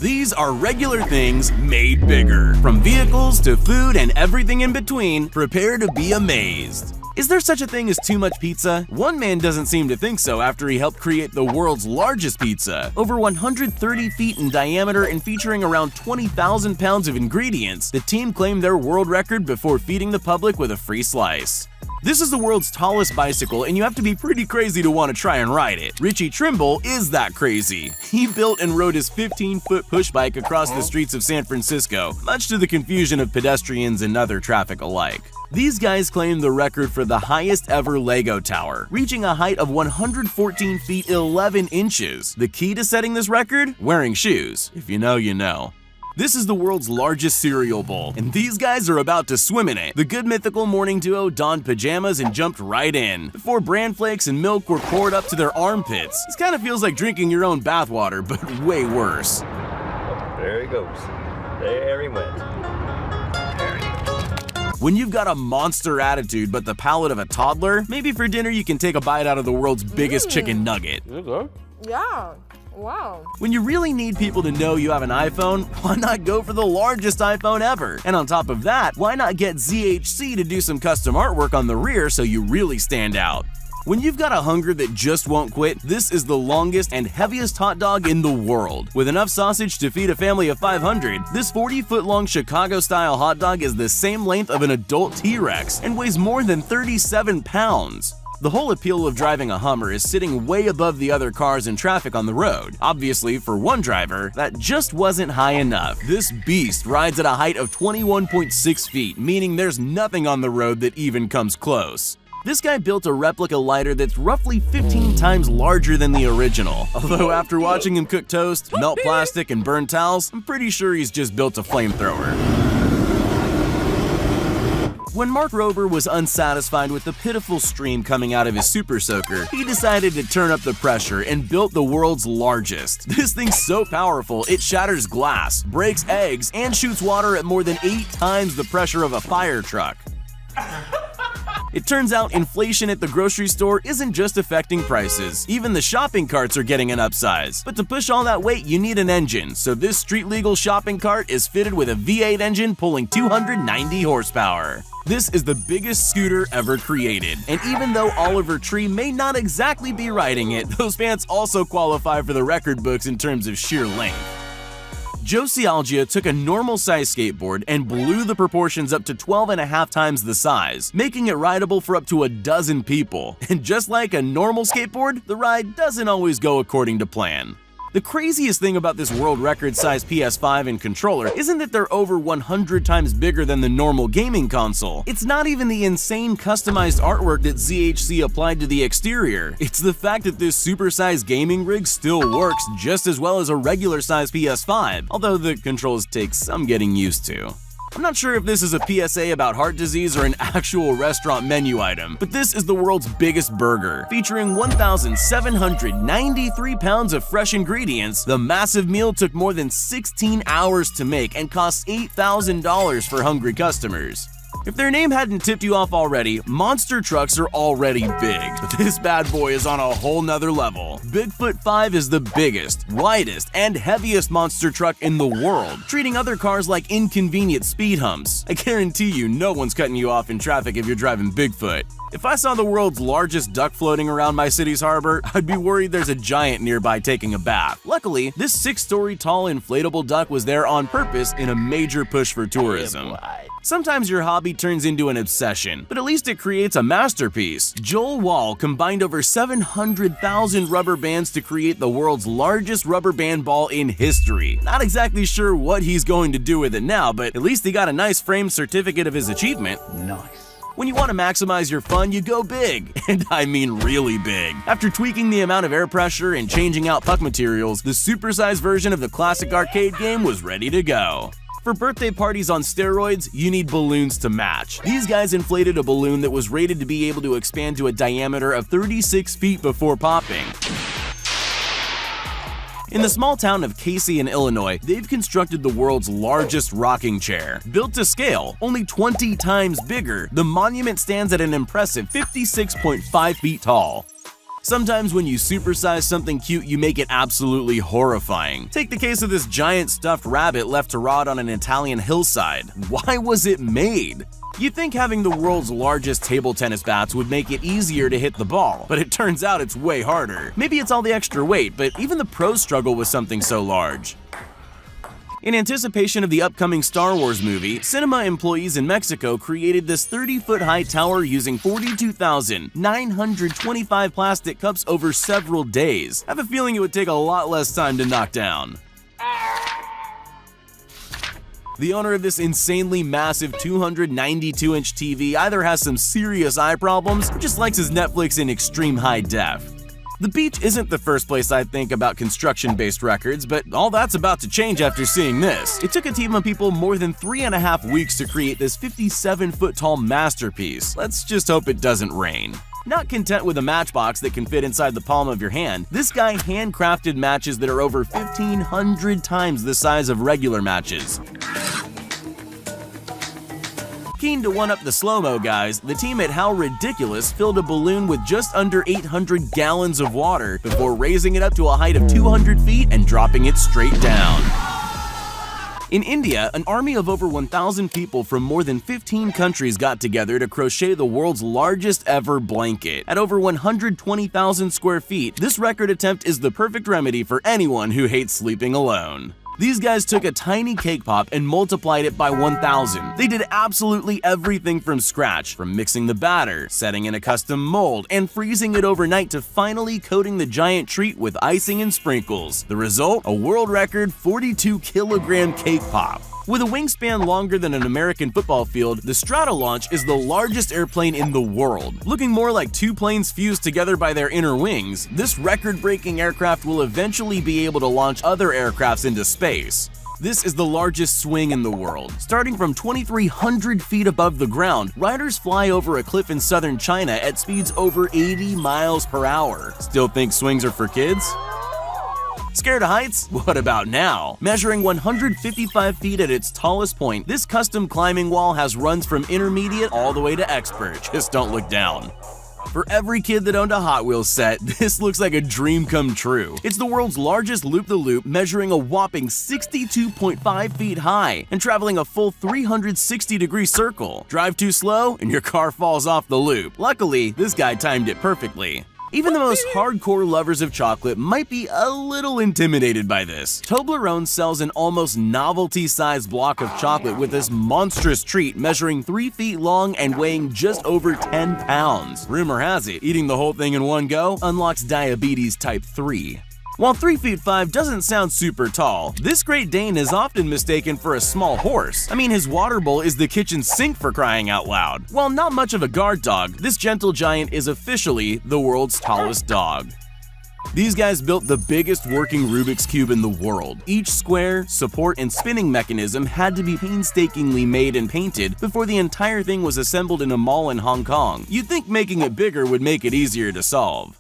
These are regular things made bigger. From vehicles to food and everything in between, prepare to be amazed. Is there such a thing as too much pizza? One man doesn't seem to think so after he helped create the world's largest pizza. Over 130 feet in diameter and featuring around 20,000 pounds of ingredients, the team claimed their world record before feeding the public with a free slice. This is the world's tallest bicycle, and you have to be pretty crazy to want to try and ride it. Richie Trimble is that crazy. He built and rode his 15-foot push bike across the streets of San Francisco, much to the confusion of pedestrians and other traffic alike. These guys claim the record for the highest ever Lego tower, reaching a height of 114 feet 11 inches. The key to setting this record? Wearing shoes. If you know, you know. This is the world's largest cereal bowl, and these guys are about to swim in it. The Good Mythical morning duo donned pajamas and jumped right in, before bran flakes and milk were poured up to their armpits. This kind of feels like drinking your own bathwater, but way worse. There he goes. There he went. When you've got a monster attitude but the palate of a toddler, maybe for dinner you can take a bite out of the world's biggest chicken nugget. Yeah. Wow. When you really need people to know you have an iPhone, why not go for the largest iPhone ever? And on top of that, why not get ZHC to do some custom artwork on the rear so you really stand out? When you've got a hunger that just won't quit, this is the longest and heaviest hot dog in the world. With enough sausage to feed a family of 500, this 40-foot-long Chicago-style hot dog is the same length of an adult T-Rex and weighs more than 37 pounds. The whole appeal of driving a Hummer is sitting way above the other cars and traffic on the road. Obviously, for one driver, that just wasn't high enough. This beast rides at a height of 21.6 feet, meaning there's nothing on the road that even comes close. This guy built a replica lighter that's roughly 15 times larger than the original. Although after watching him cook toast, melt plastic, and burn towels, I'm pretty sure he's just built a flamethrower. When Mark Rober was unsatisfied with the pitiful stream coming out of his Super Soaker, he decided to turn up the pressure and built the world's largest. This thing's so powerful, it shatters glass, breaks eggs, and shoots water at more than 8 times the pressure of a fire truck. It turns out inflation at the grocery store isn't just affecting prices. Even the shopping carts are getting an upsize. But to push all that weight, you need an engine, so this street-legal shopping cart is fitted with a V8 engine pulling 290 horsepower. This is the biggest scooter ever created, and even though Oliver Tree may not exactly be riding it, those pants also qualify for the record books in terms of sheer length. Joe Cialgia took a normal-sized skateboard and blew the proportions up to 12.5 times the size, making it rideable for up to a dozen people. And just like a normal skateboard, the ride doesn't always go according to plan. The craziest thing about this world record-sized PS5 and controller isn't that they're over 100 times bigger than the normal gaming console. It's not even the insane customized artwork that ZHC applied to the exterior. It's the fact that this supersized gaming rig still works just as well as a regular-sized PS5, although the controls take some getting used to. I'm not sure if this is a PSA about heart disease or an actual restaurant menu item, but this is the world's biggest burger. Featuring 1,793 pounds of fresh ingredients, the massive meal took more than 16 hours to make and cost $8,000 for hungry customers. If their name hadn't tipped you off already, monster trucks are already big, but this bad boy is on a whole nother level. Bigfoot 5 is the biggest, widest, and heaviest monster truck in the world, treating other cars like inconvenient speed humps. I guarantee you no one's cutting you off in traffic if you're driving Bigfoot. If I saw the world's largest duck floating around my city's harbor, I'd be worried there's a giant nearby taking a bath. Luckily, this 6-story tall inflatable duck was there on purpose in a major push for tourism. Sometimes your hobby turns into an obsession, but at least it creates a masterpiece. Joel Wall combined over 700,000 rubber bands to create the world's largest rubber band ball in history. Not exactly sure what he's going to do with it now, but at least he got a nice framed certificate of his achievement. Nice. When you want to maximize your fun, you go big, and I mean really big. After tweaking the amount of air pressure and changing out puck materials, the supersized version of the classic arcade game was ready to go. For birthday parties on steroids, you need balloons to match. These guys inflated a balloon that was rated to be able to expand to a diameter of 36 feet before popping. In the small town of Casey in Illinois, they've constructed the world's largest rocking chair. Built to scale, only 20 times bigger, the monument stands at an impressive 56.5 feet tall. Sometimes when you supersize something cute, you make it absolutely horrifying. Take the case of this giant stuffed rabbit left to rot on an Italian hillside. Why was it made? You'd think having the world's largest table tennis bats would make it easier to hit the ball, but it turns out it's way harder. Maybe it's all the extra weight, but even the pros struggle with something so large. In anticipation of the upcoming Star Wars movie, cinema employees in Mexico created this 30-foot-high tower using 42,925 plastic cups over several days. I have a feeling it would take a lot less time to knock down. The owner of this insanely massive 292-inch TV either has some serious eye problems or just likes his Netflix in extreme high def. The beach isn't the first place I think about construction-based records, but all that's about to change after seeing this. It took a team of people more than 3.5 weeks to create this 57-foot-tall masterpiece. Let's just hope it doesn't rain. Not content with a matchbox that can fit inside the palm of your hand, this guy handcrafted matches that are over 1,500 times the size of regular matches. Keen to one-up the slow-mo guys, the team at How Ridiculous filled a balloon with just under 800 gallons of water before raising it up to a height of 200 feet and dropping it straight down. In India, an army of over 1,000 people from more than 15 countries got together to crochet the world's largest ever blanket. At over 120,000 square feet, this record attempt is the perfect remedy for anyone who hates sleeping alone. These guys took a tiny cake pop and multiplied it by 1,000. They did absolutely everything from scratch, from mixing the batter, setting in a custom mold, and freezing it overnight to finally coating the giant treat with icing and sprinkles. The result? A world record 42-kilogram cake pop. With a wingspan longer than an American football field, the Stratolaunch is the largest airplane in the world. Looking more like two planes fused together by their inner wings, this record-breaking aircraft will eventually be able to launch other aircrafts into space. This is the largest swing in the world. Starting from 2,300 feet above the ground, riders fly over a cliff in southern China at speeds over 80 miles per hour. Still think swings are for kids? Scared of heights? What about now? Measuring 155 feet at its tallest point, this custom climbing wall has runs from intermediate all the way to expert. Just don't look down. For every kid that owned a Hot Wheels set, this looks like a dream come true. It's the world's largest loop-the-loop, measuring a whopping 62.5 feet high and traveling a full 360-degree circle. Drive too slow and your car falls off the loop. Luckily, this guy timed it perfectly. Even the most hardcore lovers of chocolate might be a little intimidated by this. Toblerone sells an almost novelty-sized block of chocolate with this monstrous treat measuring 3 feet long and weighing just over 10 pounds. Rumor has it, eating the whole thing in one go unlocks diabetes type 3. While 3 feet 5 doesn't sound super tall, this Great Dane is often mistaken for a small horse. I mean, his water bowl is the kitchen sink for crying out loud. While not much of a guard dog, this gentle giant is officially the world's tallest dog. These guys built the biggest working Rubik's Cube in the world. Each square, support, and spinning mechanism had to be painstakingly made and painted before the entire thing was assembled in a mall in Hong Kong. You'd think making it bigger would make it easier to solve.